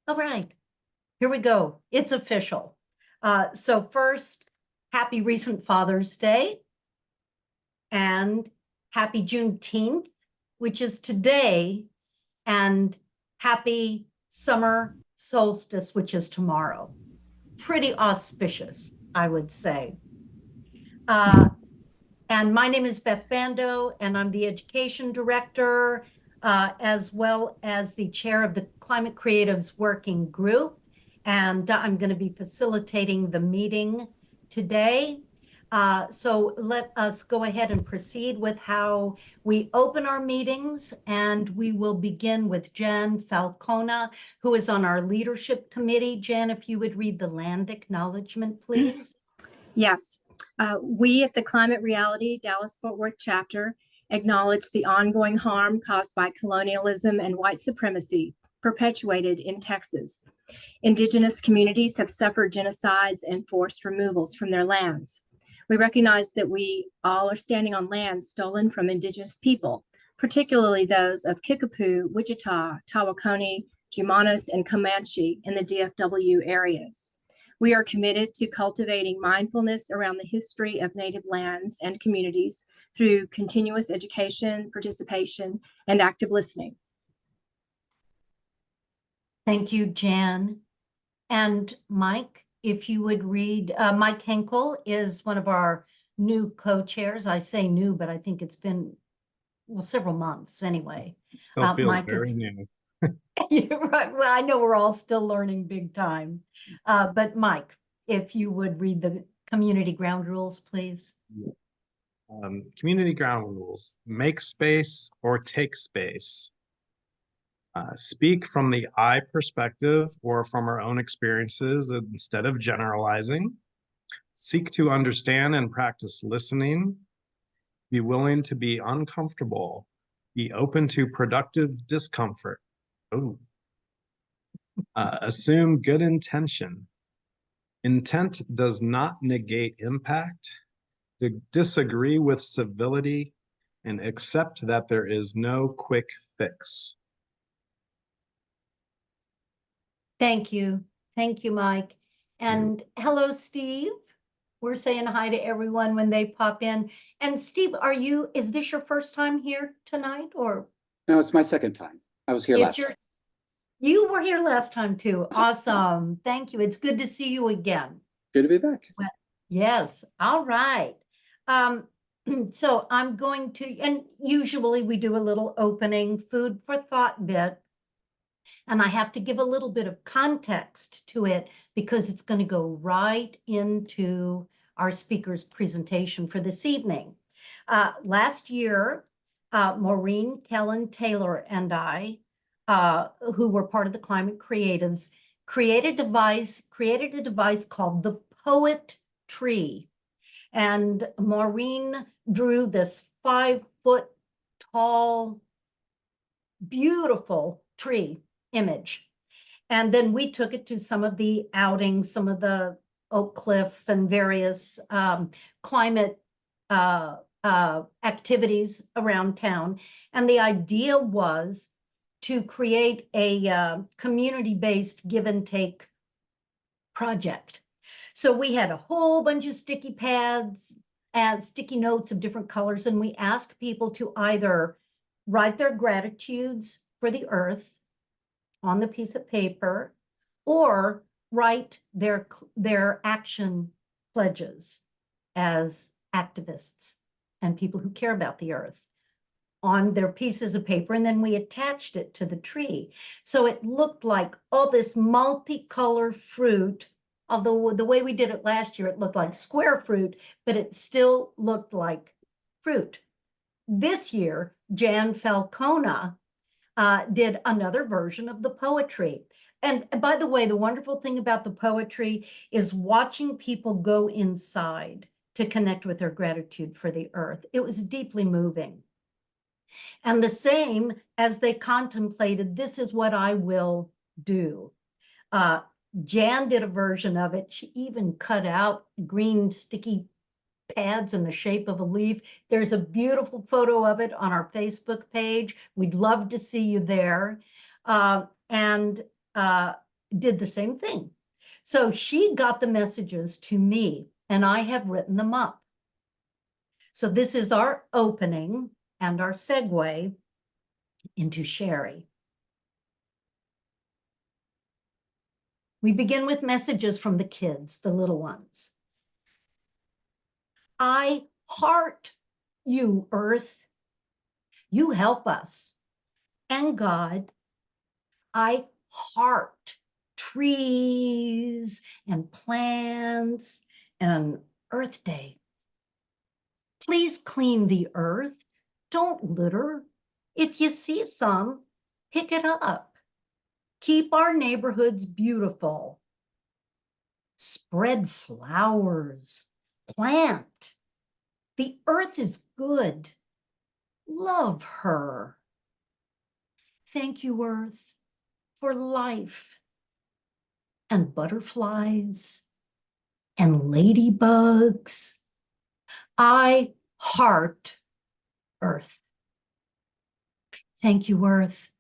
All right, here we go. It's official. So first, happy recent Father's Day and happy Juneteenth, which is today, and happy summer solstice, which is tomorrow. Pretty auspicious, I would say. And my name is Beth Bando, and I'm the education director, as well as the chair of the Climate Creatives Working Group. And I'm going to be facilitating the meeting today. So let us go ahead and proceed with how we open our meetings. And we will begin with Jan Falcona, who is on our leadership committee. Jan, if you would read the land acknowledgement, please. Yes. We at the Climate Reality Dallas-Fort Worth chapter acknowledge the ongoing harm caused by colonialism and white supremacy perpetuated in Texas. Indigenous communities have suffered genocides and forced removals from their lands. We recognize that we all are standing on land stolen from Indigenous people, particularly those of Kickapoo, Wichita, Tawakoni, Jumanos, and Comanche in the DFW areas. We are committed to cultivating mindfulness around the history of Native lands and communities through continuous education, participation, and active listening. Thank you, Jan. And Mike, if you would read, Mike Henkel is one of our new co-chairs. I say new, but I think it's been, well, several months anyway. Still feels Mike, very new. You're right. Well, I know we're all still learning big time. But Mike, if you would read the community ground rules, please. Community ground rules: make space or take space. Speak from the I perspective or from our own experiences instead of generalizing. Seek to understand and practice listening. Be willing to be uncomfortable. Be open to productive discomfort. Oh. Assume good intention. Intent does not negate impact. Disagree with civility and accept that there is no quick fix. Thank you. Thank you, Mike. And hello, Steve. We're saying hi to everyone when they pop in. And Steve, is this your first time here tonight or? No, it's my second time. I was here last time. You were here last time too. Awesome. Thank you. It's good to see you again. Good to be back. Well, yes. All right. So I'm going to, and usually we do a little opening food for thought bit. And I have to give a little bit of context to it because it's going to go right into our speaker's presentation for this evening. Last year, Maureen, Kellen, Taylor, and I, who were part of the Climate Creatives, created a device called the Poet Tree. And Maureen drew this 5-foot tall, beautiful tree image. And then we took it to some of the outings, some of the Oak Cliff and various climate activities around town. And the idea was to create a community-based give and take project. So we had a whole bunch of sticky pads and sticky notes of different colors, and we asked people to either write their gratitudes for the earth on the piece of paper or write their action pledges as activists and people who care about the earth on their pieces of paper, and then we attached it to the tree. So it looked like all this multicolored fruit. Although the way we did it last year, it looked like square fruit, but it still looked like fruit. This year, Jan Falcona did another version of the poetry. And by the way, the wonderful thing about the poetry is watching people go inside to connect with their gratitude for the earth. It was deeply moving. And the same as they contemplated, this is what I will do. Jan did a version of it. She even cut out green sticky pads in the shape of a leaf. There's a beautiful photo of it on our Facebook page. We'd love to see you there. And did the same thing. So she got the messages to me, and I have written them up. So this is our opening and our segue into Cheri. We begin with messages from the kids, the little ones. I heart you, Earth. You help us. And God, I heart trees and plants and Earth Day. Please clean the earth. Don't litter. If you see some, pick it up. Keep our neighborhoods beautiful. Spread flowers. Plant. The earth is good. Love her. Thank you, Earth, for life and butterflies and ladybugs. I heart Earth. Thank you, Earth.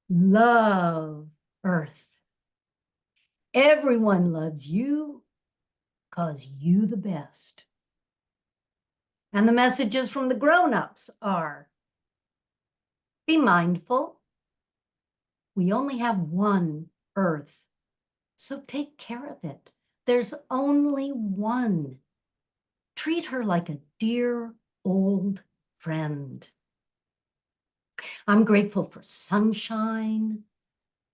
Love Earth. Everyone loves you because you the best. And the messages from the grown-ups are, be mindful. We only have one Earth, so take care of it. There's only one. Treat her like a dear old friend. I'm grateful for sunshine,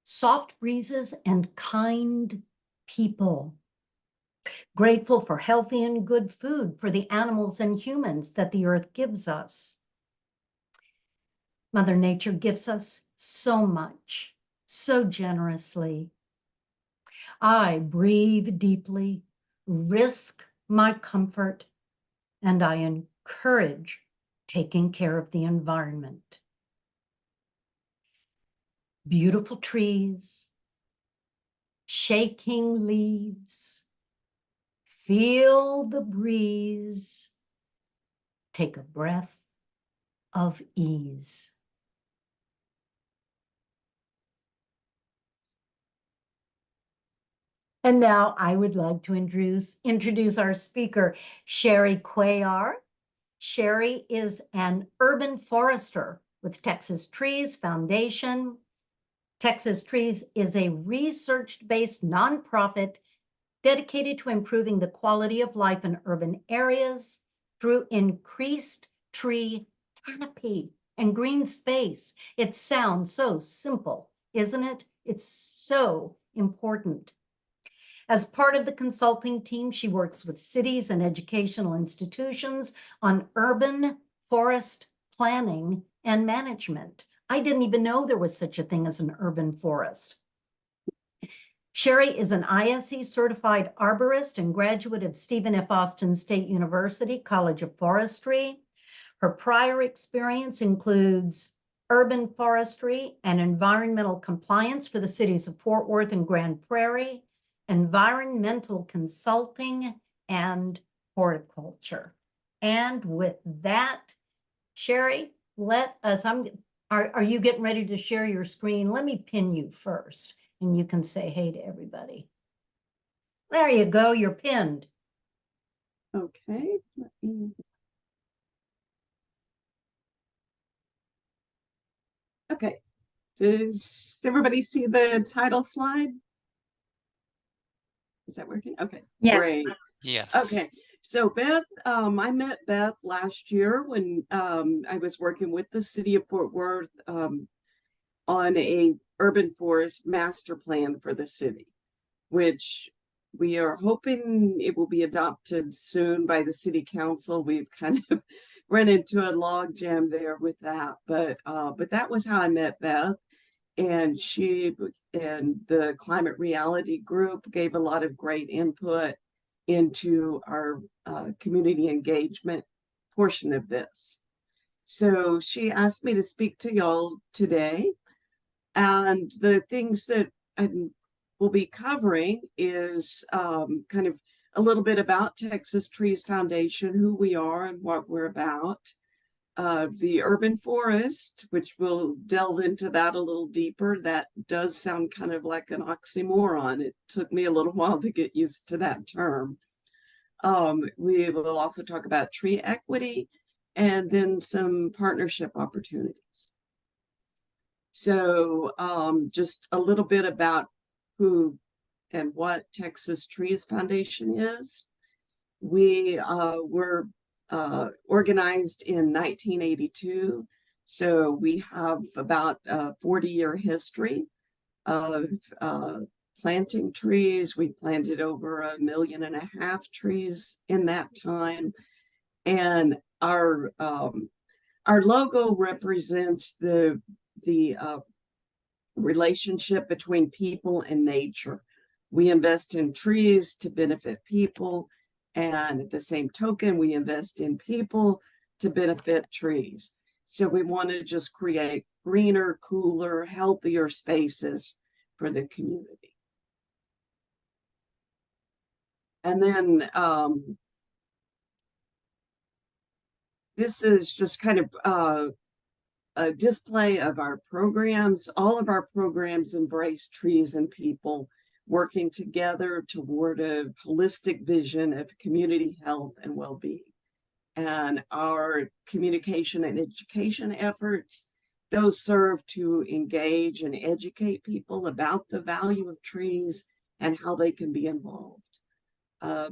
soft breezes, and kind people. Grateful for healthy and good food for the animals and humans that the earth gives us. Mother Nature gives us so much, so generously. I breathe deeply, risk my comfort, and I encourage taking care of the environment. Beautiful trees, shaking leaves, feel the breeze, take a breath of ease. And now I would like to introduce our speaker, Cheri Cuellar. Cheri is an urban forester with Texas Trees Foundation. Texas Trees is a research-based nonprofit dedicated to improving the quality of life in urban areas through increased tree canopy and green space. It sounds so simple, isn't it? It's so important. As part of the consulting team, she works with cities and educational institutions on urban forest planning and management. I didn't even know there was such a thing as an urban forest. Cheri is an ISE certified arborist and graduate of Stephen F. Austin State University College of Forestry. Her prior experience includes urban forestry and environmental compliance for the cities of Fort Worth and Grand Prairie, environmental consulting, and horticulture. And with that, Cheri, let us, are you getting ready to share your screen? Let me pin you first, and you can say hey to everybody. There you go, you're pinned. Okay. Okay. Does everybody see the title slide? Is that working? Okay. Yes. Great. Yes. Okay. So Beth, I met Beth last year when I was working with the city of Fort Worth on a urban forest master plan for the city, which we are hoping it will be adopted soon by the city council. We've kind of run into a log jam there with that, but that was how I met Beth. And she and the Climate Reality group gave a lot of great input into our community engagement portion of this. So she asked me to speak to y'all today. And the things that I will be covering is kind of a little bit about Texas Trees Foundation, who we are and what we're about. The urban forest, which we'll delve into that a little deeper, that does sound kind of like an oxymoron. It took me a little while to get used to that term. We will also talk about tree equity and then some partnership opportunities. So just a little bit about who and what Texas Trees Foundation is. We were organized in 1982. So we have about a 40-year history of planting trees. We planted over 1.5 million trees in that time. And our logo represents the relationship between people and nature. We invest in trees to benefit people, and at the same token, we invest in people to benefit trees. So we want to just create greener, cooler, healthier spaces for the community. And then this is just kind of a display of our programs. All of our programs embrace trees and people working together toward a holistic vision of community health and well-being. And our communication and education efforts, those serve to engage and educate people about the value of trees and how they can be involved.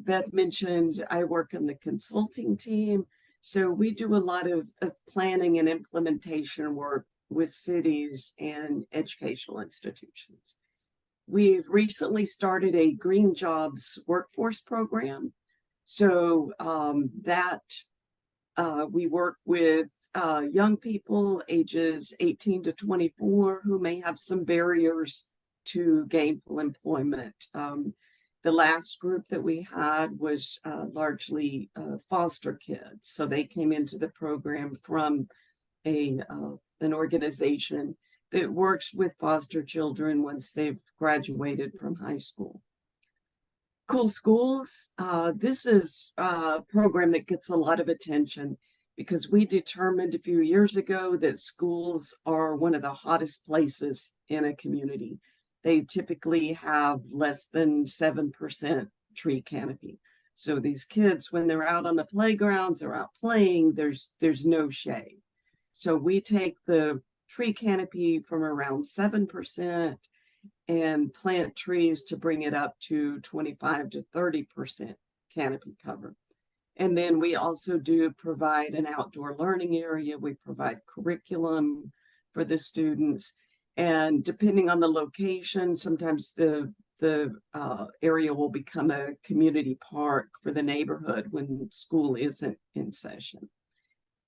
Beth mentioned I work in the consulting team. So we do a lot of planning and implementation work with cities and educational institutions. We've recently started a Green Jobs workforce program. So we work with young people ages 18 to 24 who may have some barriers to gainful employment. The last group that we had was largely foster kids. So they came into the program from an organization that works with foster children once they've graduated from high school. Cool Schools, this is a program that gets a lot of attention because we determined a few years ago that schools are one of the hottest places in a community. They typically have less than 7% tree canopy. So these kids, when they're out on the playgrounds or out playing, there's no shade. So we take the tree canopy from around 7% and plant trees to bring it up to 25 to 30% canopy cover. And then we also do provide an outdoor learning area. We provide curriculum for the students. And depending on the location, sometimes the area will become a community park for the neighborhood when school isn't in session.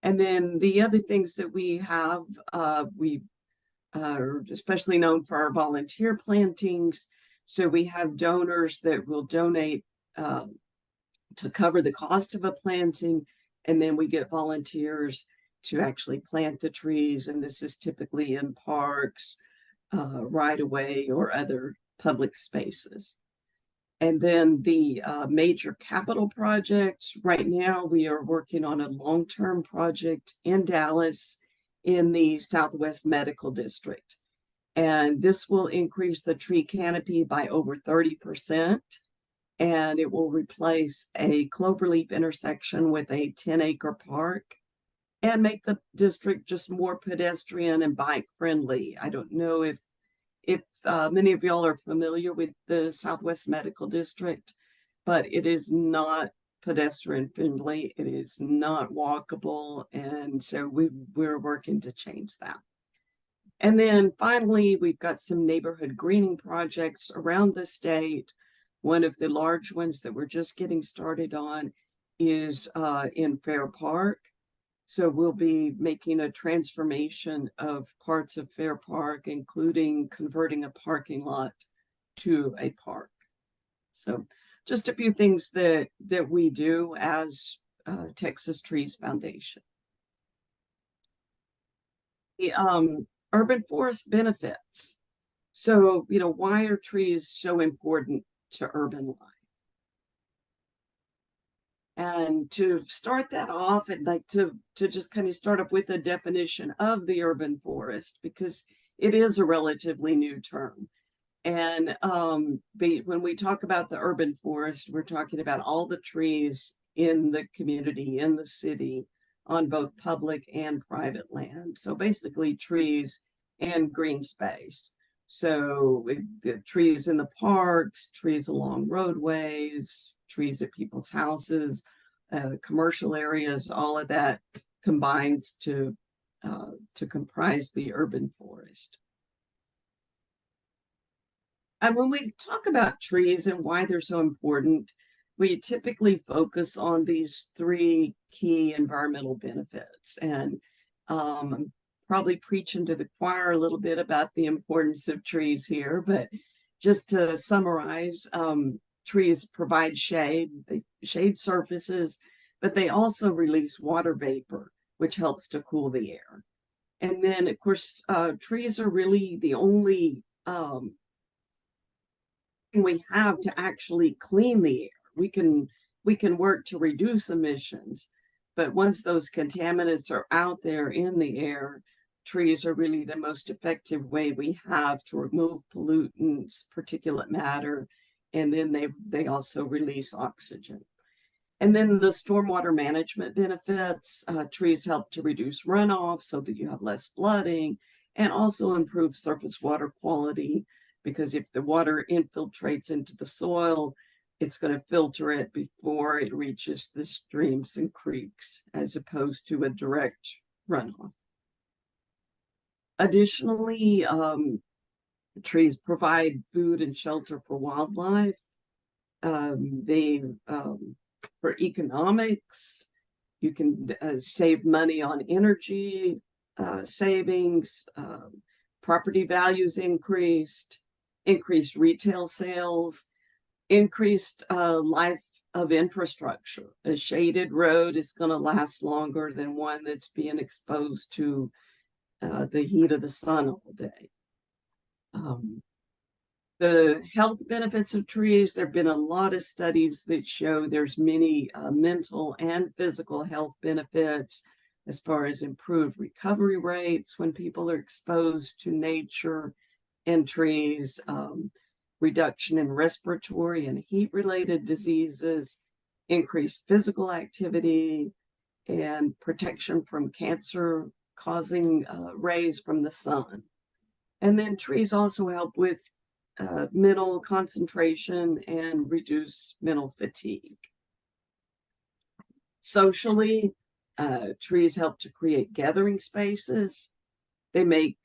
And then the other things that we have, we are especially known for our volunteer plantings. So we have donors that will donate to cover the cost of a planting. And then we get volunteers to actually plant the trees. And this is typically in parks, right away, or other public spaces. And then the major capital projects. Right now, we are working on a long-term project in Dallas in the Southwest Medical District. And this will increase the tree canopy by over 30%. And it will replace a cloverleaf intersection with a 10-acre park and make the district just more pedestrian and bike friendly. I don't know if many of y'all are familiar with the Southwest Medical District, but it is not pedestrian friendly. It is not walkable. And so we're working to change that. And then finally, we've got some neighborhood greening projects around the state. One of the large ones that we're just getting started on is in Fair Park. So we'll be making a transformation of parts of Fair Park, including converting a parking lot to a park. So just a few things that we do as Texas Trees Foundation. The urban forest benefits. So, why are trees so important to urban life? And to start that off, I'd like to just kind of start up with a definition of the urban forest, because it is a relatively new term. And when we talk about the urban forest, we're talking about all the trees in the community, in the city, on both public and private land. So basically trees and green space. So the trees in the parks, trees along roadways, trees at people's houses, commercial areas, all of that combines to comprise the urban forest. And when we talk about trees and why they're so important, we typically focus on these three key environmental benefits. And I'm probably preaching to the choir a little bit about the importance of trees here, but just to summarize, trees provide shade, they shade surfaces, but they also release water vapor, which helps to cool the air. And then, of course, trees are really the only we have to actually clean the air. We can work to reduce emissions, but once those contaminants are out there in the air, trees are really the most effective way we have to remove pollutants, particulate matter, and then they also release oxygen. And then the stormwater management benefits, trees help to reduce runoff so that you have less flooding, and also improve surface water quality, because if the water infiltrates into the soil, it's going to filter it before it reaches the streams and creeks, as opposed to a direct runoff. Additionally, trees provide food and shelter for wildlife. For economics, you can save money on energy savings, property values increased retail sales, increased life of infrastructure. A shaded road is going to last longer than one that's being exposed to the heat of the sun all day. The health benefits of trees, there have been a lot of studies that show there's many mental and physical health benefits, as far as improved recovery rates when people are exposed to nature and trees, reduction in respiratory and heat-related diseases, increased physical activity, and protection from cancer-causing rays from the sun. And then trees also help with mental concentration and reduce mental fatigue. Socially, trees help to create gathering spaces. They make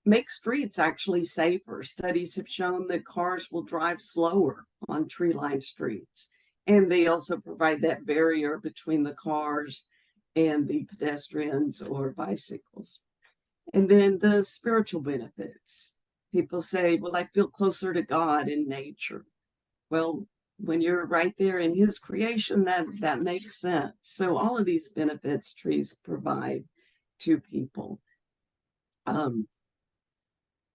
make streets actually safer. Studies have shown that cars will drive slower on tree-lined streets, and they also provide that barrier between the cars and the pedestrians or bicycles. And then the spiritual benefits. People say, well, I feel closer to God in nature. Well, when you're right there in his creation, that makes sense. So all of these benefits trees provide to people.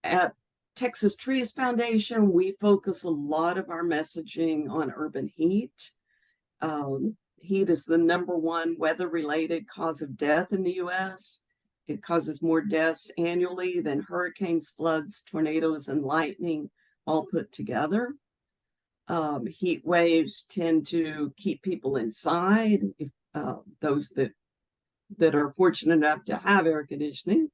At Texas Trees Foundation, we focus a lot of our messaging on urban heat. Heat is the #1 weather-related cause of death in the U.S. It causes more deaths annually than hurricanes, floods, tornadoes, and lightning all put together. Heat waves tend to keep people inside, if those that are fortunate enough to have air conditioning,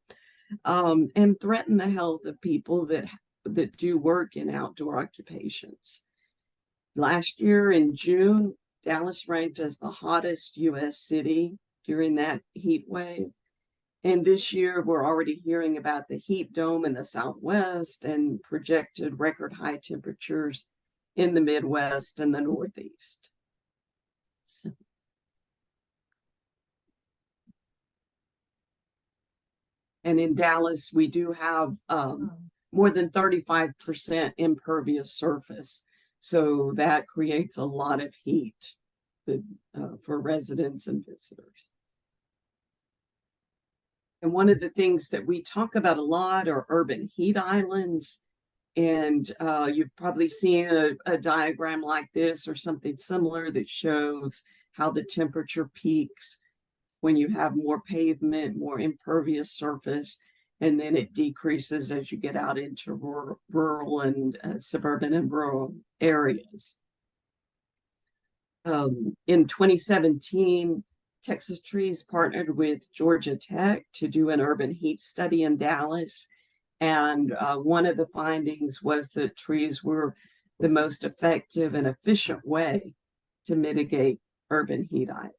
and threaten the health of people that do work in outdoor occupations. Last year in June, Dallas ranked as the hottest U.S. city during that heat wave. And this year, we're already hearing about the heat dome in the Southwest and projected record high temperatures in the Midwest and the Northeast. So. And in Dallas, we do have more than 35% impervious surface. So that creates a lot of heat for residents and visitors. And one of the things that we talk about a lot are urban heat islands. And you've probably seen a diagram like this or something similar that shows how the temperature peaks when you have more pavement, more impervious surface, and then it decreases as you get out into rural and suburban and rural areas. In 2017, Texas Trees partnered with Georgia Tech to do an urban heat study in Dallas. And one of the findings was that trees were the most effective and efficient way to mitigate urban heat islands.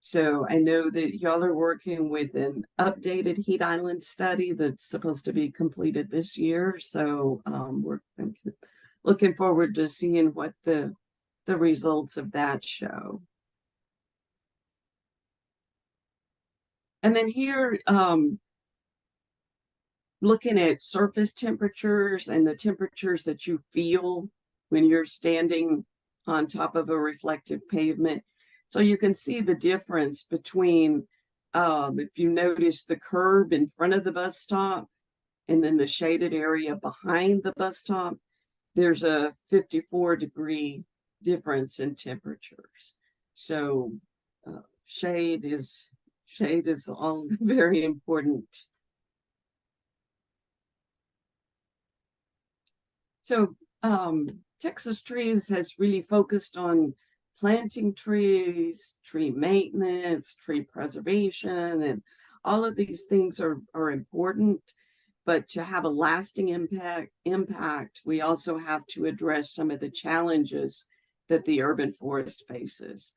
So I know that y'all are working with an updated heat island study that's supposed to be completed this year. So we're looking forward to seeing what the results of that show. And then here, looking at surface temperatures and the temperatures that you feel when you're standing on top of a reflective pavement. So you can see the difference between, if you notice the curb in front of the bus stop and then the shaded area behind the bus stop, there's a 54-degree difference in temperatures. So shade is all very important. So Texas Trees has really focused on planting trees, tree maintenance, tree preservation, and all of these things are important. But to have a lasting impact, we also have to address some of the challenges that the urban forest faces.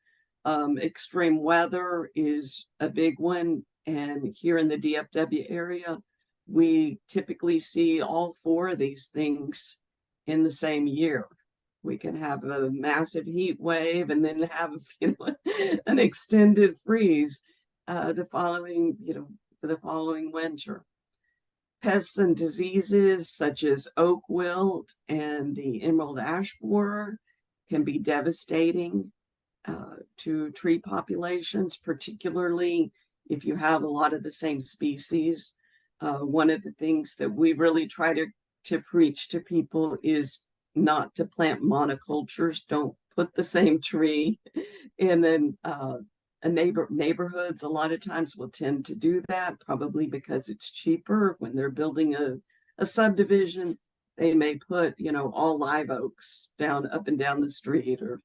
Extreme weather is a big one. And here in the DFW area, we typically see all four of these things in the same year. We can have a massive heat wave and then have, an extended freeze for the following winter. Pests and diseases such as oak wilt and the emerald ash borer can be devastating to tree populations, particularly if you have a lot of the same species. One of the things that we really try to preach to people is not to plant monocultures. Don't put the same tree. And then neighborhoods a lot of times will tend to do that, probably because it's cheaper. When they're building a subdivision, they may put, all live oaks up and down the street, or,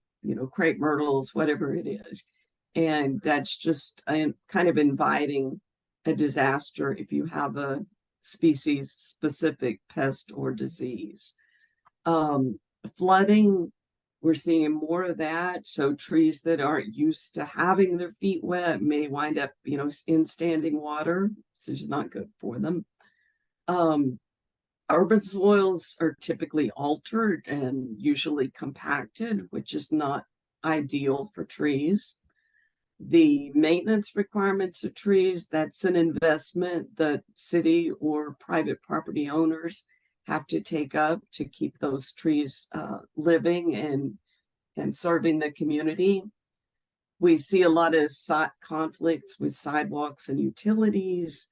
crepe myrtles, whatever it is. And that's just kind of inviting a disaster if you have a species specific pest or disease. Flooding, we're seeing more of that. So trees that aren't used to having their feet wet may wind up, in standing water, so it's not good for them. Urban soils are typically altered and usually compacted, which is not ideal for trees. The maintenance requirements of trees, that's an investment that city or private property owners have to take up to keep those trees living and serving the community. We see a lot of conflicts with sidewalks and utilities.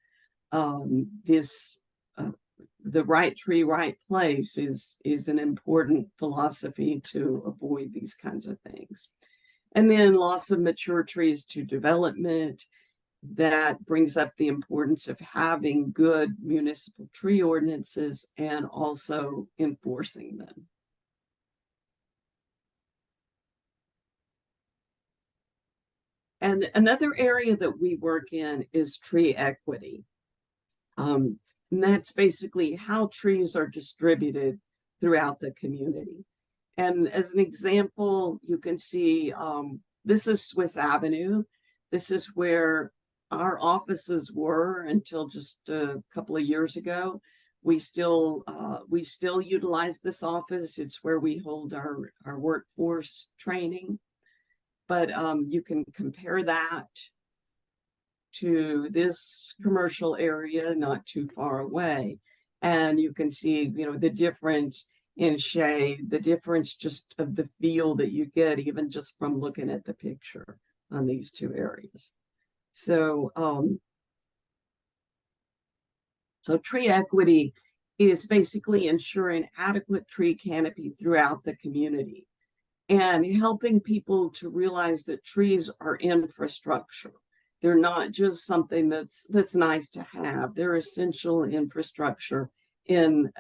The right tree, right place is an important philosophy to avoid these kinds of things. And then loss of mature trees to development. That brings up the importance of having good municipal tree ordinances and also enforcing them. And another area that we work in is tree equity. And that's basically how trees are distributed throughout the community. And as an example, you can see this is Swiss Avenue. This is where our offices were until just a couple of years ago. We still utilize this office. It's where we hold our workforce training. But you can compare that to this commercial area not too far away. And you can see, the difference in shade, the difference just of the feel that you get even just from looking at the picture on these two areas. So, so tree equity is basically ensuring adequate tree canopy throughout the community and helping people to realize that trees are infrastructure. They're not just something that's nice to have. They're essential infrastructure in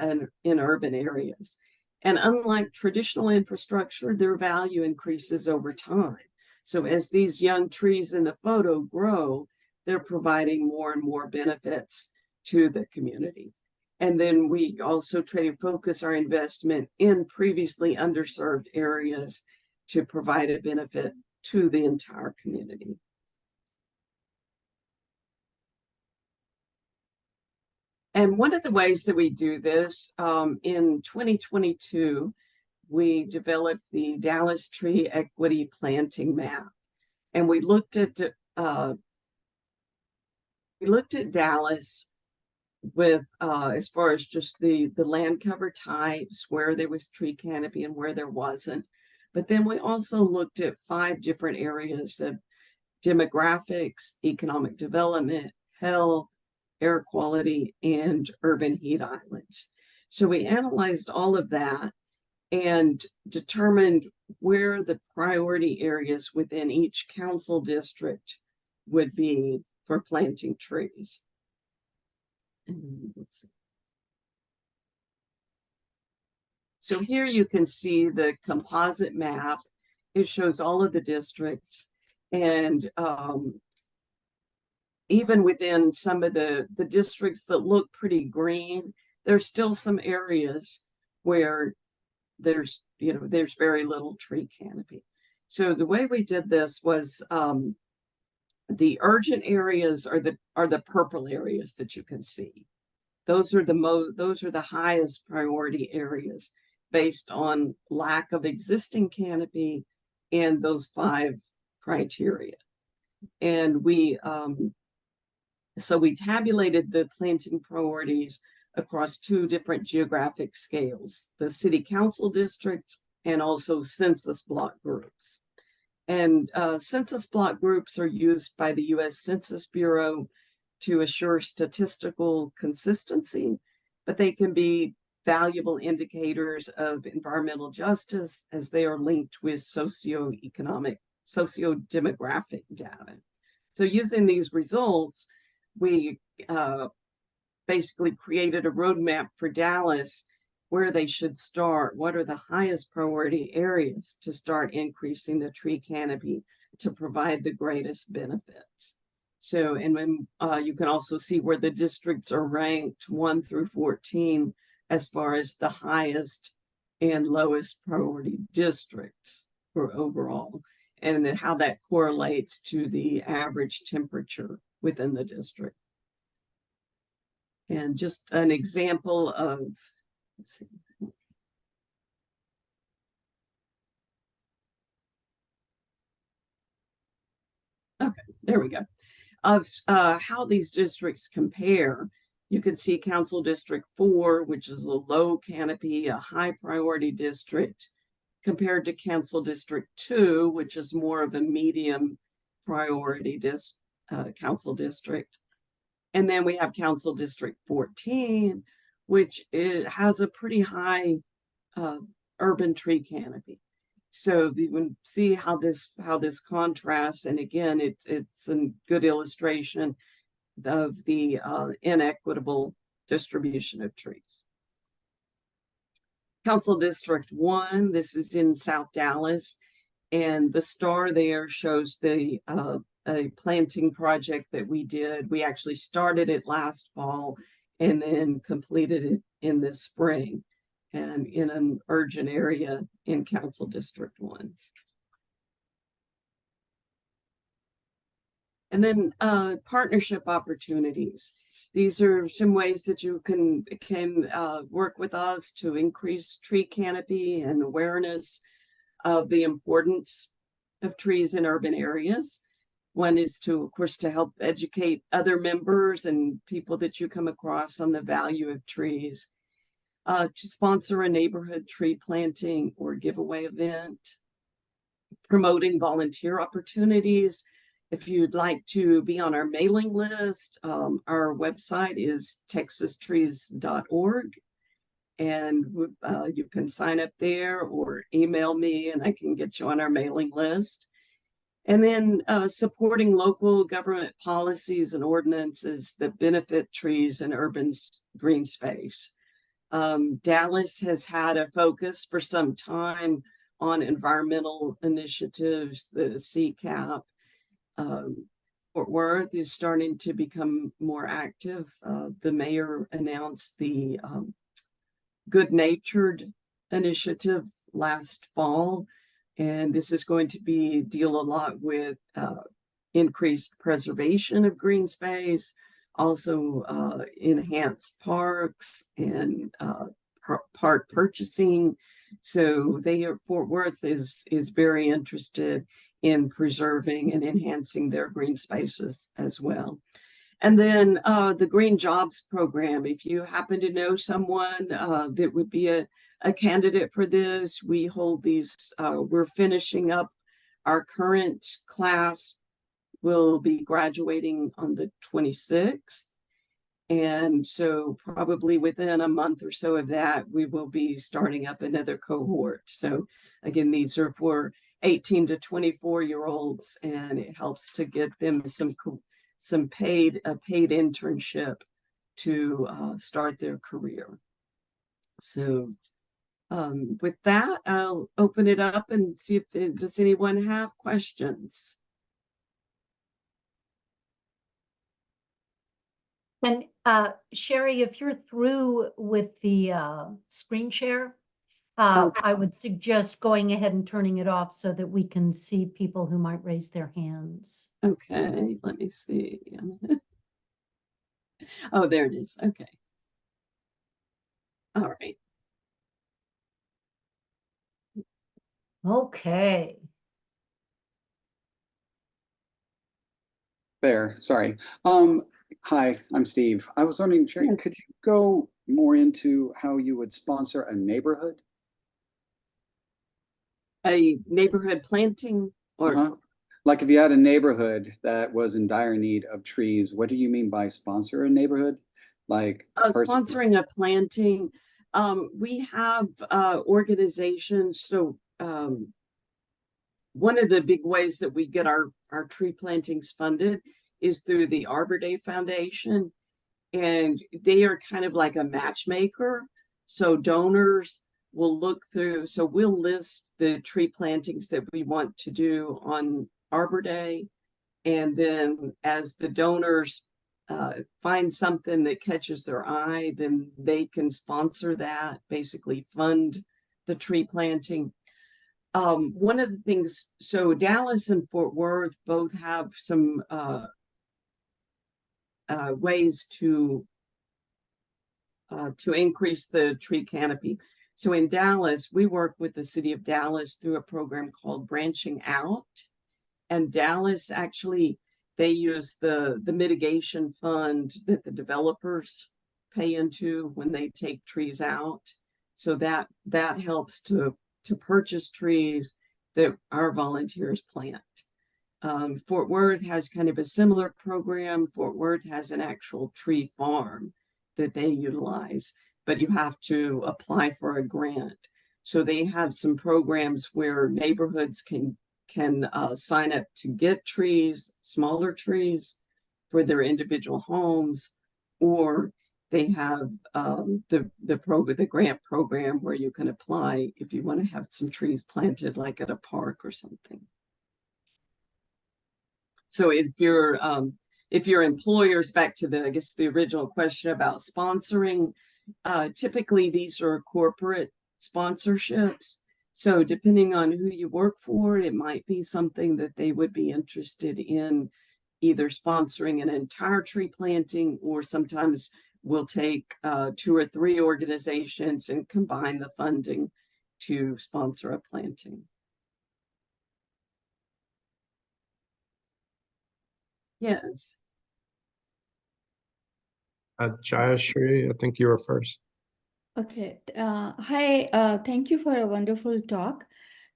urban areas. And unlike traditional infrastructure, their value increases over time. So as these young trees in the photo grow, they're providing more and more benefits to the community. And then we also try to focus our investment in previously underserved areas to provide a benefit to the entire community. And one of the ways that we do this, in 2022, we developed the Dallas Tree Equity Planting Map. And we looked at Dallas with as far as just the land cover types, where there was tree canopy and where there wasn't. But then we also looked at 5 different areas of demographics, economic development, health, air quality, and urban heat islands. So we analyzed all of that and determined where the priority areas within each council district would be for planting trees. Let's see. So here you can see the composite map. It shows all of the districts, and even within some of the districts that look pretty green, there's still some areas where there's very little tree canopy. So the way we did this was the urgent areas are the purple areas that you can see. Those are the highest priority areas based on lack of existing canopy and those 5 criteria. And so we tabulated the planting priorities across 2 different geographic scales, the city council districts and also census block groups. And census block groups are used by the U.S. Census Bureau to assure statistical consistency, but they can be valuable indicators of environmental justice as they are linked with sociodemographic data. So using these results, we basically created a roadmap for Dallas where they should start, what are the highest priority areas to start increasing the tree canopy to provide the greatest benefits. So, and then you can also see where the districts are ranked 1 through 14 as far as the highest and lowest priority districts for overall, and then how that correlates to the average temperature within the district. And just an example of, let's see. Okay, there we go. Of how these districts compare, you can see Council District 4, which is a low canopy, a high priority district, compared to Council District 2, which is more of a medium priority council district. And then we have Council District 14, which has a pretty high urban tree canopy. So you can see how this contrasts, and again, it's a good illustration of the inequitable distribution of trees. Council District 1, this is in South Dallas, and the star there shows the a planting project that we did. We actually started it last fall and then completed it in this spring, and in an urgent area in Council District 1. And then partnership opportunities. These are some ways that you can work with us to increase tree canopy and awareness of the importance of trees in urban areas. One is to, of course, to help educate other members and people that you come across on the value of trees. To sponsor a neighborhood tree planting or giveaway event. Promoting volunteer opportunities. If you'd like to be on our mailing list, our website is texastrees.org. And you can sign up there or email me and I can get you on our mailing list. And then supporting local government policies and ordinances that benefit trees and urban green space. Dallas has had a focus for some time on environmental initiatives, the CCAP. Fort Worth is starting to become more active. The mayor announced the Good Natured initiative last fall, and this is going to deal a lot with increased preservation of green space, also enhanced parks and park purchasing. So Fort Worth is very interested in preserving and enhancing their green spaces as well. And then the Green Jobs Program, if you happen to know someone that would be a candidate for this, we hold these, we're finishing up our current class. Will be graduating on the 26th. And so probably within a month or so of that, we will be starting up another cohort. So again, these are for 18 to 24-year-olds, and it helps to get them some paid internship to start their career. So with that, I'll open it up and see if does anyone have questions. And Cheri, if you're through with the screen share, Okay. I would suggest going ahead and turning it off so that we can see people who might raise their hands. Okay, let me see. Oh, there it is. Okay. All right. Okay. Fair, sorry. Hi, I'm Steve. I was wondering, Cheri, Yeah. could you go more into how you would sponsor a neighborhood? A neighborhood planting or Like if you had a neighborhood that was in dire need of trees, what do you mean by sponsor a neighborhood? Like sponsoring a planting. We have organizations. So one of the big ways that we get our tree plantings funded is through the Arbor Day Foundation. And they are kind of like a matchmaker. So donors will look through, so we'll list the tree plantings that we want to do on Arbor Day. And then as the donors find something that catches their eye, then they can sponsor that, basically fund the tree planting. One of the things, so Dallas and Fort Worth both have some ways to increase the tree canopy. So in Dallas, we work with the city of Dallas through a program called Branching Out. And Dallas actually, they use the mitigation fund that the developers pay into when they take trees out. So that helps to purchase trees that our volunteers plant. Fort Worth has kind of a similar program. Fort Worth has an actual tree farm that they utilize, but you have to apply for a grant. So they have some programs where neighborhoods can sign up to get trees, smaller trees for their individual homes, or they have the grant program where you can apply if you want to have some trees planted, like at a park or something. So if your employers, back to the, I guess, the original question about sponsoring, typically these are corporate sponsorships. So depending on who you work for, it might be something that they would be interested in, either sponsoring an entire tree planting, or sometimes we'll take 2 or 3 organizations and combine the funding to sponsor a planting. Yes. Jayashri, I think you were first. Okay. Hi, thank you for a wonderful talk.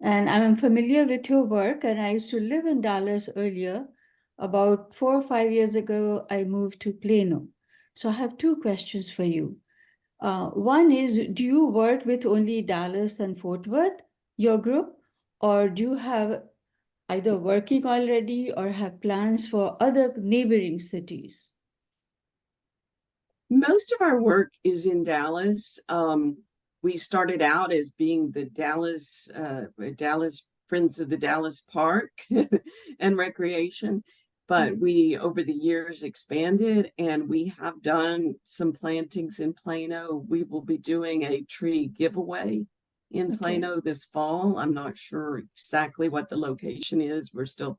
And I'm familiar with your work, and I used to live in Dallas earlier. About 4 or 5 years ago, I moved to Plano. So I have 2 questions for you. One is, do you work with only Dallas and Fort Worth, your group, or do you have either working already or have plans for other neighboring cities? Most of our work is in Dallas. We started out as being the Dallas Friends of the Dallas Park and Recreation, but we over the years expanded, and we have done some plantings in Plano. We will be doing a tree giveaway in Okay. Plano this fall. I'm not sure exactly what the location is. We're still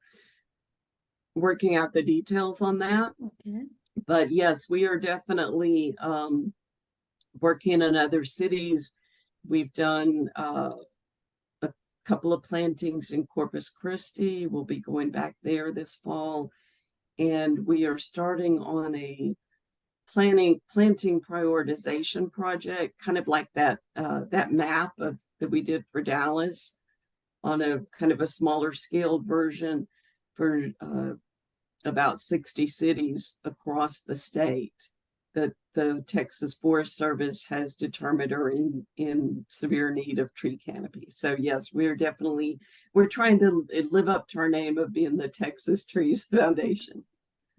working out the details on that. Okay. But yes, we are definitely working in other cities. We've done a couple of plantings in Corpus Christi. We'll be going back there this fall. And we are starting on a planting prioritization project, kind of like that that map that we did for Dallas, on a kind of a smaller scaled version for about 60 cities across the state that the Texas Forest Service has determined are in severe need of tree canopy. So yes, we're trying to live up to our name of being the Texas Trees Foundation.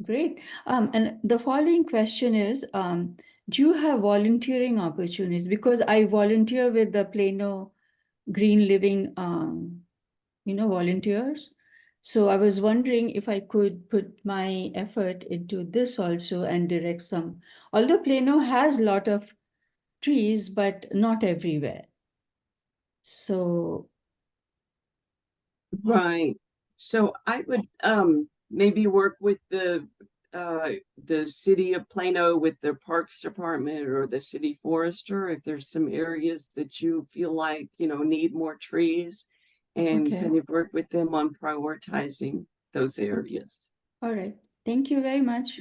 Great. And the following question is, do you have volunteering opportunities? Because I volunteer with the Plano Green Living, volunteers. So I was wondering if I could put my effort into this also and direct some, although Plano has a lot of trees, but not everywhere. So, Right. So I would maybe work with the city of Plano with their parks department or the city forester if there's some areas that you feel like, need more trees, and okay. kind of work with them on prioritizing those areas. All right. Thank you very much.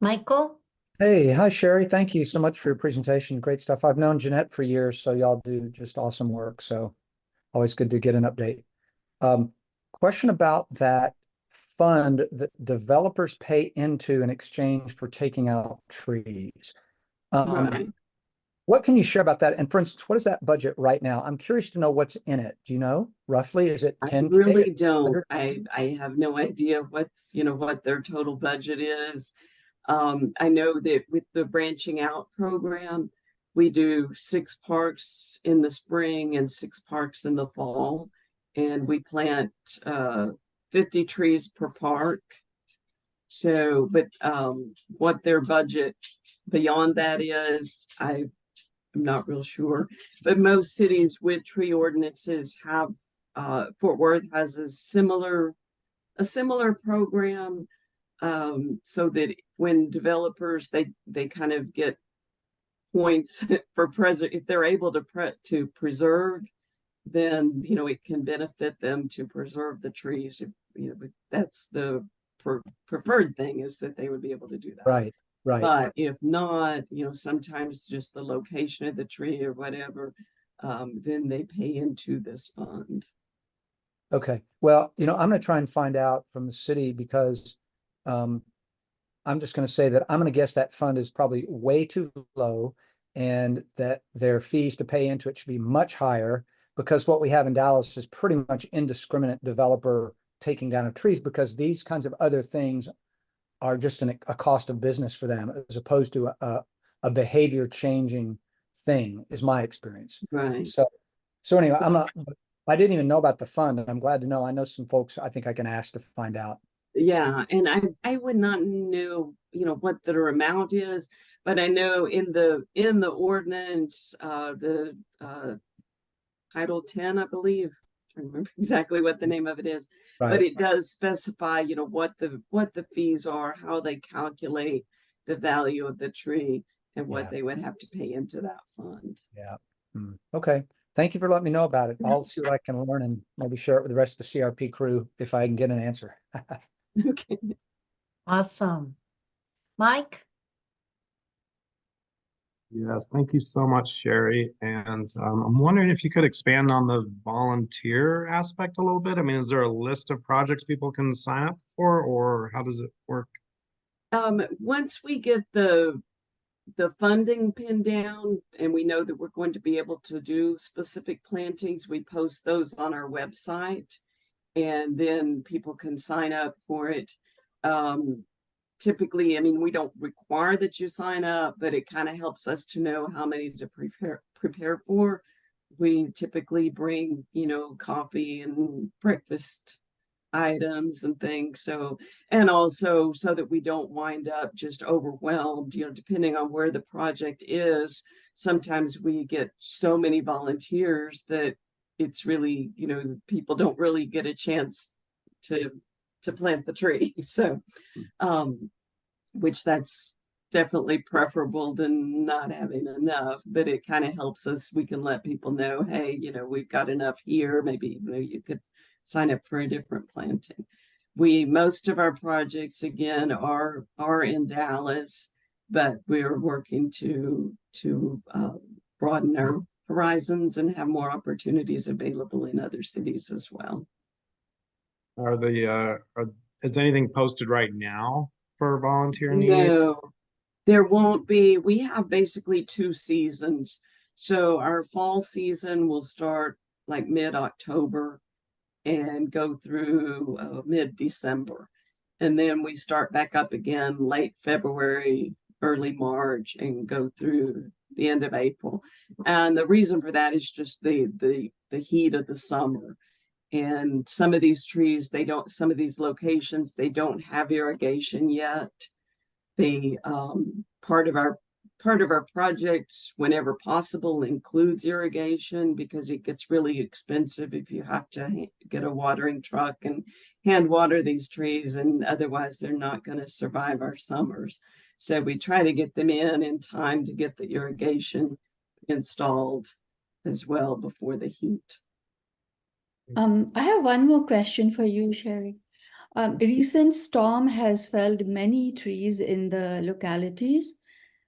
Michael? Hey, hi, Cheri. Thank you so much for your presentation. Great stuff. I've known Jeanette for years, so y'all do just awesome work. So always good to get an update. Question about that fund that developers pay into in exchange for taking out trees. Right. What can you share about that? And for instance, what is that budget right now? I'm curious to know what's in it. Do you know roughly? Is it I 10K? really don't. I have no idea what their total budget is. I know that with the branching out program, we do 6 parks in the spring and 6 parks in the fall, and we plant 50 trees per park. So, but what their budget beyond that is, I'm not real sure. But most cities with tree ordinances have, Fort Worth has a similar program, so that when developers they kind of get points for if they're able to preserve, then it can benefit them to preserve the trees. That's the preferred thing, is that they would be able to do that. Right. But if not, sometimes just the location of the tree or whatever, then they pay into this fund. Okay. Well, I'm going to try and find out from the city because I'm just going to say that I'm going to guess that fund is probably way too low and that their fees to pay into it should be much higher, because what we have in Dallas is pretty much indiscriminate developer taking down of trees, because these kinds of other things are just a cost of business for them, as opposed to a behavior changing thing, is my experience. Right. So anyway, I didn't even know about the fund, and I'm glad to know. I know some folks I think I can ask to find out. Yeah, and I would not know, what their amount is, but I know in the ordinance, the Title 10, I believe. I don't remember exactly what the name of it is, but it does specify, what the fees are, how they calculate the value of the tree, and what they would have to pay into that fund. Yeah. Okay. Thank you for letting me know about it. I'll see what I can learn and maybe share it with the rest of the CRP crew if I can get an answer. Okay. Awesome. Mike? Yes, thank you so much, Cheri. And I'm wondering if you could expand on the volunteer aspect a little bit. I mean, is there a list of projects people can sign up for, or how does it work? Once we get the the funding pinned down and we know that we're going to be able to do specific plantings, we post those on our website and then people can sign up for it. Typically, I mean, we don't require that you sign up, but it kind of helps us to know how many to prepare for. We typically bring, you know, coffee and breakfast items and things. So, and also so that we don't wind up just overwhelmed, you know, depending on where the project is. Sometimes we get so many volunteers that it's really, you know, people don't really get a chance to plant the tree. So, which that's definitely preferable than not having enough, but it kind of helps us. We can let people know, hey, you know, we've got enough here. Maybe, you know, you could sign up for a different planting. Most of our projects again are in Dallas, but we're working to broaden our horizons and have more opportunities available in other cities as well. Is anything posted right now for volunteer needs? No, there won't be. We have basically 2 seasons. So our fall season will start like mid-October and go through mid-December. And then we start back up again late February, early March, and go through the end of April. And the reason for that is just the heat of the summer. And some of these trees, some of these locations, they don't have irrigation yet. The part of our projects, whenever possible, includes irrigation because it gets really expensive if you have to get a watering truck and hand water these trees, and otherwise they're not going to survive our summers. So we try to get them in time to get the irrigation installed as well before the heat. I have one more question for you, Cheri. Recent storm has felled many trees in the localities.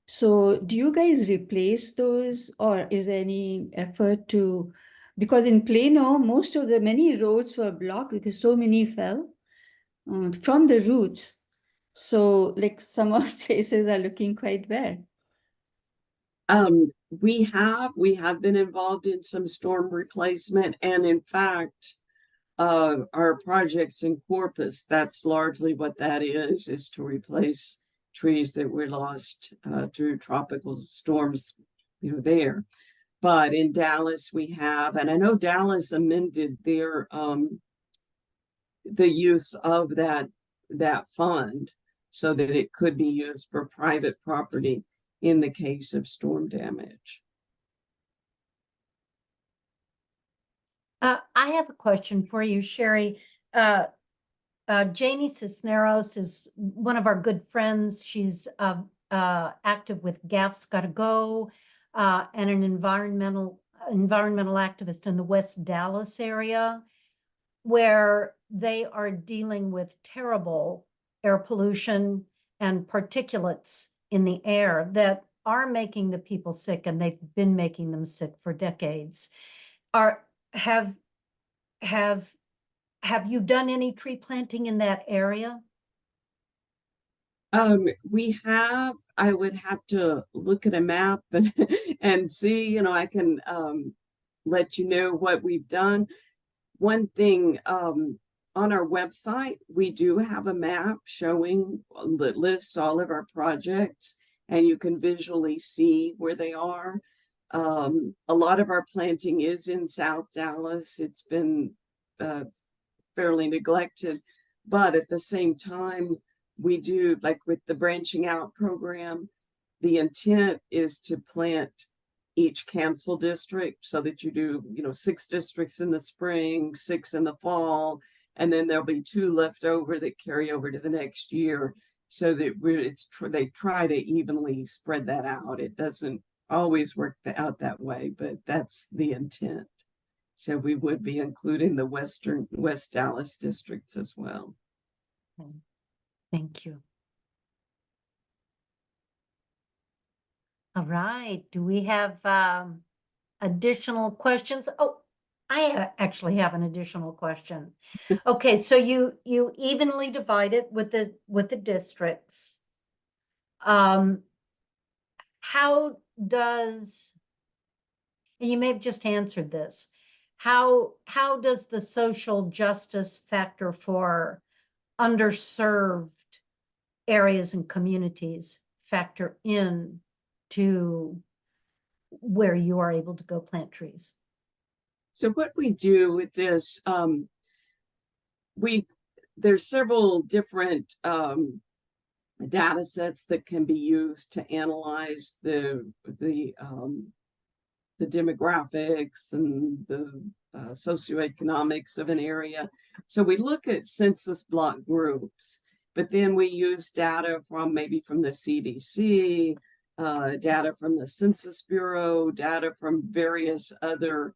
So do you guys replace those, or is there any effort to, because in Plano, most of the many roads were blocked because so many fell from the roots. So like some of the places are looking quite bad. We have been involved in some storm replacement, and in fact, our projects in Corpus, that's largely what that is to replace trees that were lost through tropical storms, you know, there. But in Dallas, we have, and I know Dallas amended their the use of that fund so that it could be used for private property in the case of storm damage. I have a question for you, Cheri. Janie Cisneros is one of our good friends. She's active with Gaff's Gotta Go and an environmental activist in the West Dallas area, where they are dealing with terrible air pollution and particulates in the air that are making the people sick, and they've been making them sick for decades. Have you done any tree planting in that area? We have. I would have to look at a map and see, you know, I can let you know what we've done. One thing, on our website, we do have a map showing that lists all of our projects, and you can visually see where they are. A lot of our planting is in South Dallas. It's been fairly neglected, but at the same time, we do, like with the branching out program, the intent is to plant each cancel district so that you do, you know, 6 districts in the spring, 6 in the fall, and then there'll be 2 left over that carry over to the next year, so that they try to evenly spread that out. It doesn't always work out that way, but that's the intent. So we would be including the West Dallas districts as well. Thank you. All right. Do we have additional questions? Oh, I actually have an additional question. Okay, so you evenly divide it with the districts. how does, and you may have just answered this, how does the social justice factor for underserved areas and communities factor in to where you are able to go plant trees? So what we do with this, there's several different data sets that can be used to analyze the demographics and the socioeconomics of an area. So we look at census block groups, but then we use data from maybe from the CDC, data from the Census Bureau, data from various other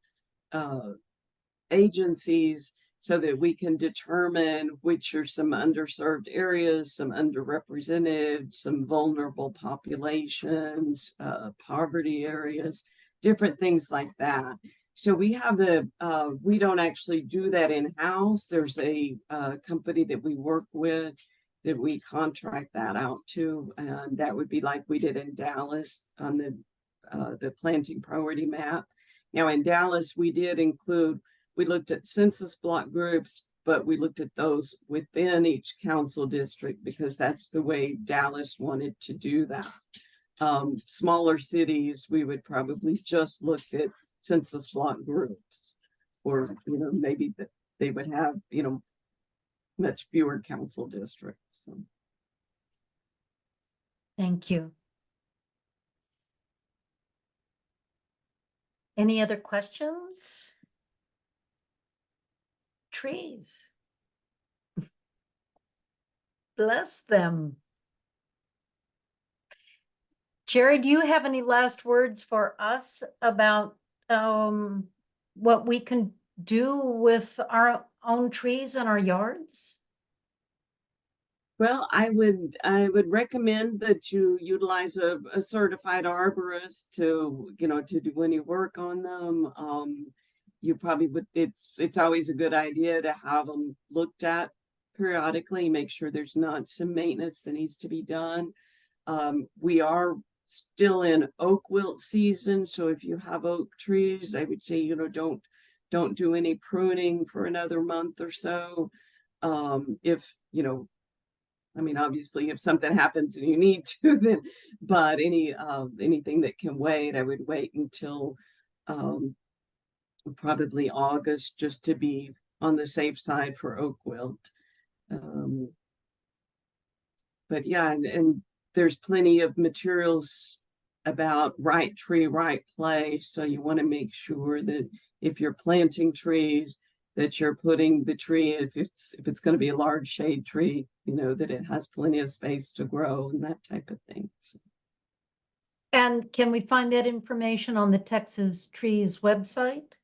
agencies, so that we can determine which are some underserved areas, some underrepresented, some vulnerable populations, poverty areas, different things like that. So we have we don't actually do that in-house. There's a company that we work with that we contract that out to, and that would be like we did in Dallas on the planting priority map. Now in Dallas, we looked at census block groups, but we looked at those within each council district because that's the way Dallas wanted to do that. Smaller cities, we would probably just look at census block groups, or, maybe that they would have, much fewer council districts. So. Thank you. Any other questions? Trees. Bless them. Cheri, do you have any last words for us about what we can do with our own trees in our yards? Well, I would recommend that you utilize a certified arborist to do any work on them. You probably would. It's always a good idea to have them looked at periodically, make sure there's not some maintenance that needs to be done. We are still in oak wilt season, so if you have oak trees, I would say don't do any pruning for another month or so. If obviously if something happens and you need to, then, but anything that can wait, I would wait until probably August, just to be on the safe side for oak wilt. But yeah, and there's plenty of materials about right tree, right place. So you want to make sure that if you're planting trees, that you're putting the tree, if it's going to be a large shade tree, that it has plenty of space to grow and that type of thing. So. And can we find that information on the Texas Trees website?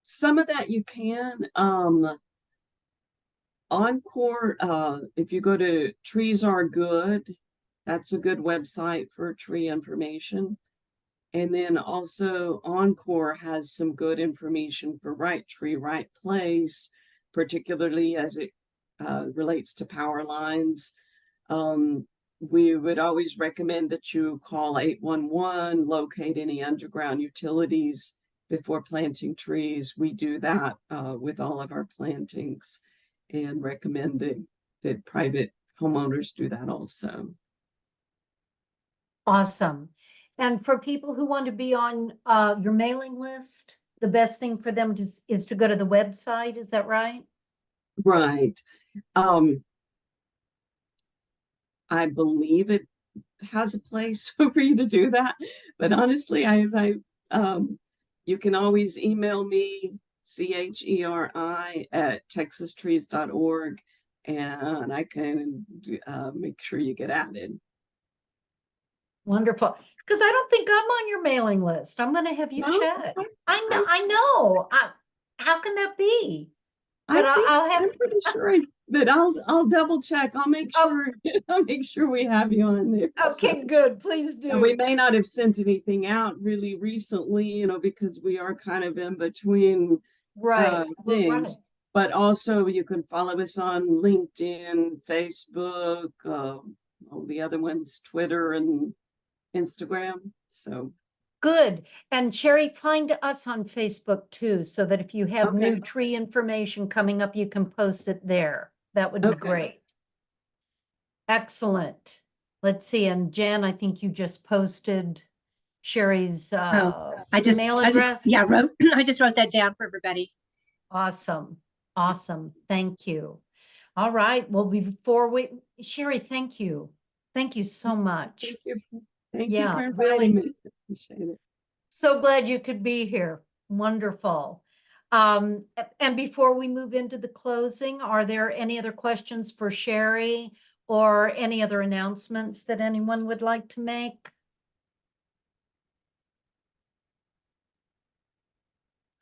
Some of that you can. Encore, if you go to Trees Are Good, that's a good website for tree information. And then also Encore has some good information for right tree, right place, particularly as it relates to power lines. We would always recommend that you call 811, locate any underground utilities before planting trees. We do that with all of our plantings, and recommend that private homeowners do that also. Awesome. And for people who want to be on your mailing list, the best thing for them is to go to the website. Is that right? Right. I believe it has a place for you to do that, but honestly, you can always email me, cheri@texastrees.org, and I can make sure you get added. Wonderful. Because I don't think I'm on your mailing list. I'm going to have you No? check. I know. How can that be? But I'm pretty sure, but I'll double check. I'll make sure. I'll make sure we have you on there. Okay, So. good. Please do. And we may not have sent anything out really recently, because we are kind of in between things. Right. But also you can follow us on LinkedIn, Facebook, all the other ones, Twitter, and Instagram. So, Good. And Cheri, find us on Facebook too, so that if you have new Okay. tree information coming up, you can post it there. That would be Okay. great. Excellent. Let's see. And Jen, I think you just posted Cheri's I just address. yeah, I just wrote that down for everybody. Awesome. Awesome. Thank you. All right. Well, Cheri, thank you. Thank you so much. thank you. Thank you Yeah, for really. inviting me. Appreciate it. So glad you could be here. Wonderful. And before we move into the closing, are there any other questions for Cheri or any other announcements that anyone would like to make?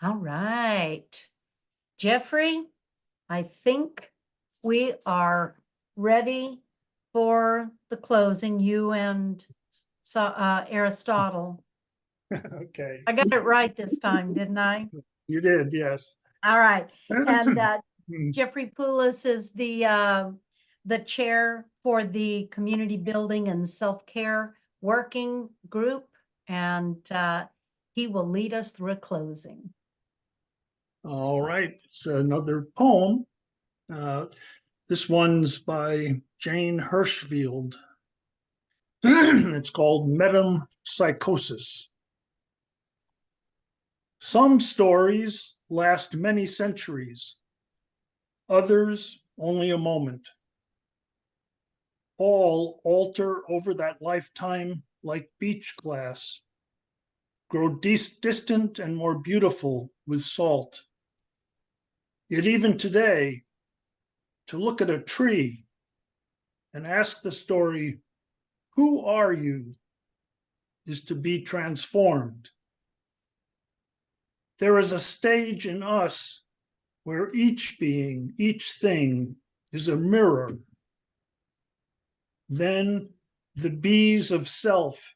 All right. Jeffrey, I think we are ready for the closing, you and Aristotle. Okay, I got it right this time, didn't I? you did, yes. All right. And Hmm. Jeffrey Poulos is the chair for the Community Building and Self-Care Working Group, and he will lead us through a closing. All right, it's another poem. This one's by Jane Hirschfield. It's called Metempsychosis. Some stories last many centuries, others only a moment. All alter over that lifetime like beach glass, grow distant and more beautiful with salt. Yet even today, to look at a tree and ask the story, who are you, is to be transformed. There is a stage in us where each being, each thing is a mirror. Then the bees of self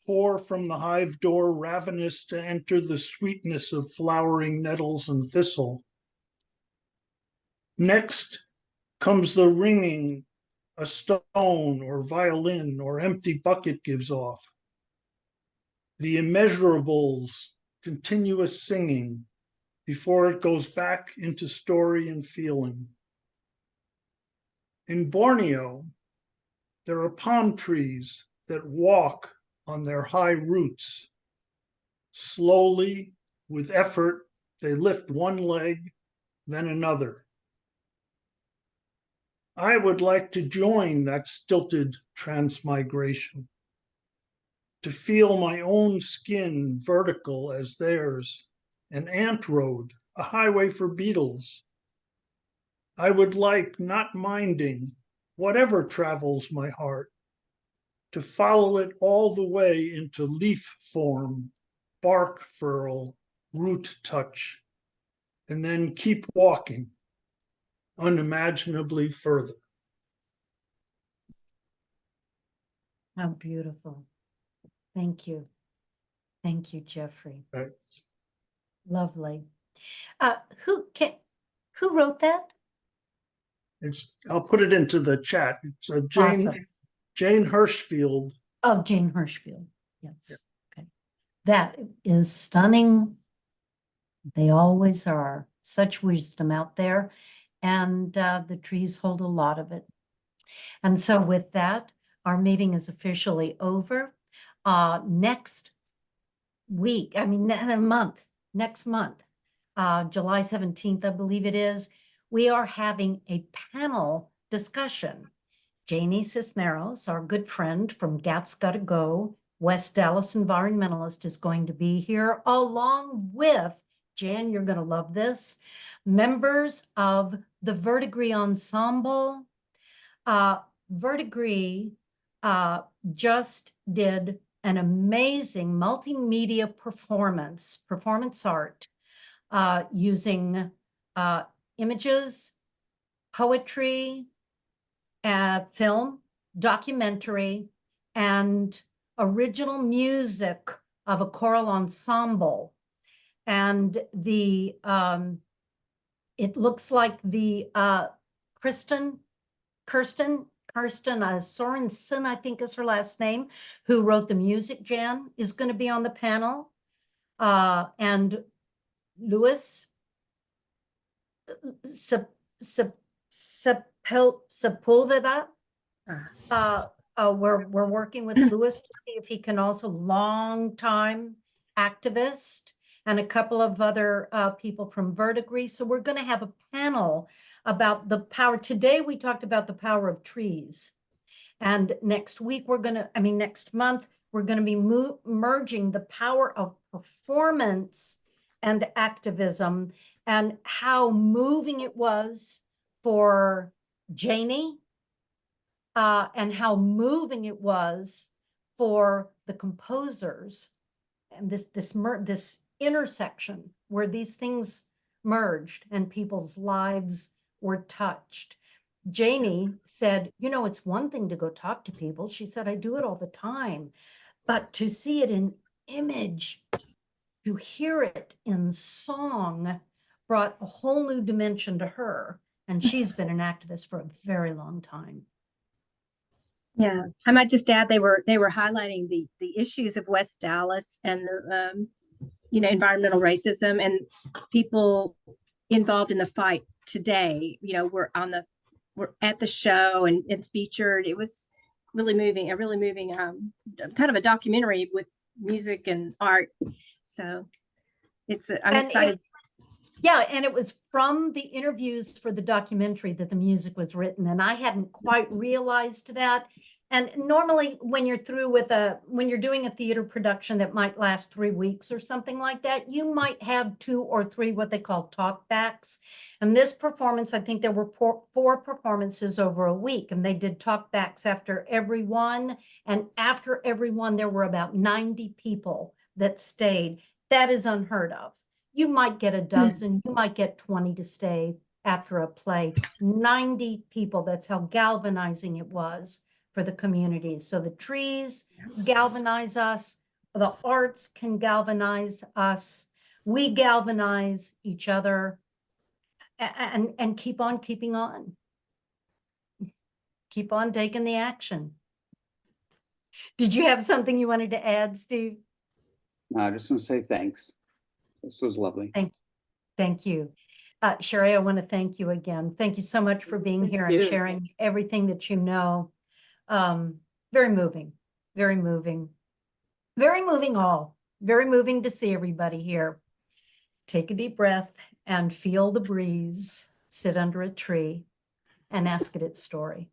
pour from the hive door, ravenous to enter the sweetness of flowering nettles and thistle. Next comes the ringing a stone or violin or empty bucket gives off. The immeasurables, continuous singing before it goes back into story and feeling. In Borneo, there are palm trees that walk on their high roots. Slowly, with effort, they lift one leg, then another. I would like to join that stilted transmigration, to feel my own skin vertical as theirs, an ant road, a highway for beetles. I would like, not minding, whatever travels my heart, to follow it all the way into leaf form, bark furl, root touch, and then keep walking unimaginably further. How beautiful. Thank you. Thank you, Jeffrey. Right. Lovely. Who wrote that? I'll put it into the chat. It's Awesome. Jane Hirschfield. Oh, Jane Hirschfield. Yes. Okay. That is stunning. They always are. Such wisdom out there. And the trees hold a lot of it. And so with that, our meeting is officially over. Next week, next month, July 17th, I believe it is, we are having a panel discussion. Janie Cisneros, our good friend from Gats Gotta Go, West Dallas environmentalist, is going to be here, along with, Jan, you're going to love this, members of the Verdigris Ensemble. Verdigris just did an amazing multimedia performance art, using images, poetry, film, documentary, and original music of a choral ensemble. And it looks like the Kirsten Karsten Sorensen, I think is her last name, who wrote the music, Jan, is going to be on the panel. And Louis Sepulveda. We're working with Louis to see if he can also, long-time activist, and a couple of other people from Verdigris. So we're going to have a panel about the power. Today we talked about the power of trees. And next week next month, we're going to be merging the power of performance and activism, and how moving it was for Janie, and how moving it was for the composers, and this intersection where these things merged and people's lives were touched. Janie said, it's one thing to go talk to people. She said, I do it all the time, but to see it in image, to hear it in song, brought a whole new dimension to her. And she's been an activist for a very long time. Yeah, I might just add they were highlighting the issues of West Dallas and the environmental racism, and people involved in the fight today. We're at the show, and it's featured. It was really moving, kind of a documentary with music and art. So I'm excited. And it was from the interviews for the documentary that the music was written, and I hadn't quite realized that. And normally when you're doing a theater production that might last 3 weeks or something like that, you might have 2 or 3 what they call talkbacks. And this performance, I think there were 4 performances over a week, and they did talkbacks after every one. And after every one, there were about 90 people that stayed. That is unheard of. You might get a dozen, you might get 20 to stay after a play. 90 people, that's how galvanizing it was for the communities. So the trees galvanize us, the arts can galvanize us, we galvanize each other, and keep on keeping on. Keep on taking the action. Did you have something you wanted to add, Steve? No, I just want to say thanks. This was lovely. Thank you. Cheri, I want to thank you again. Thank you so much for being here and sharing everything that you know. Very moving, very moving, very moving very moving to see everybody here. Take a deep breath and feel the breeze, sit under a tree and ask it its story.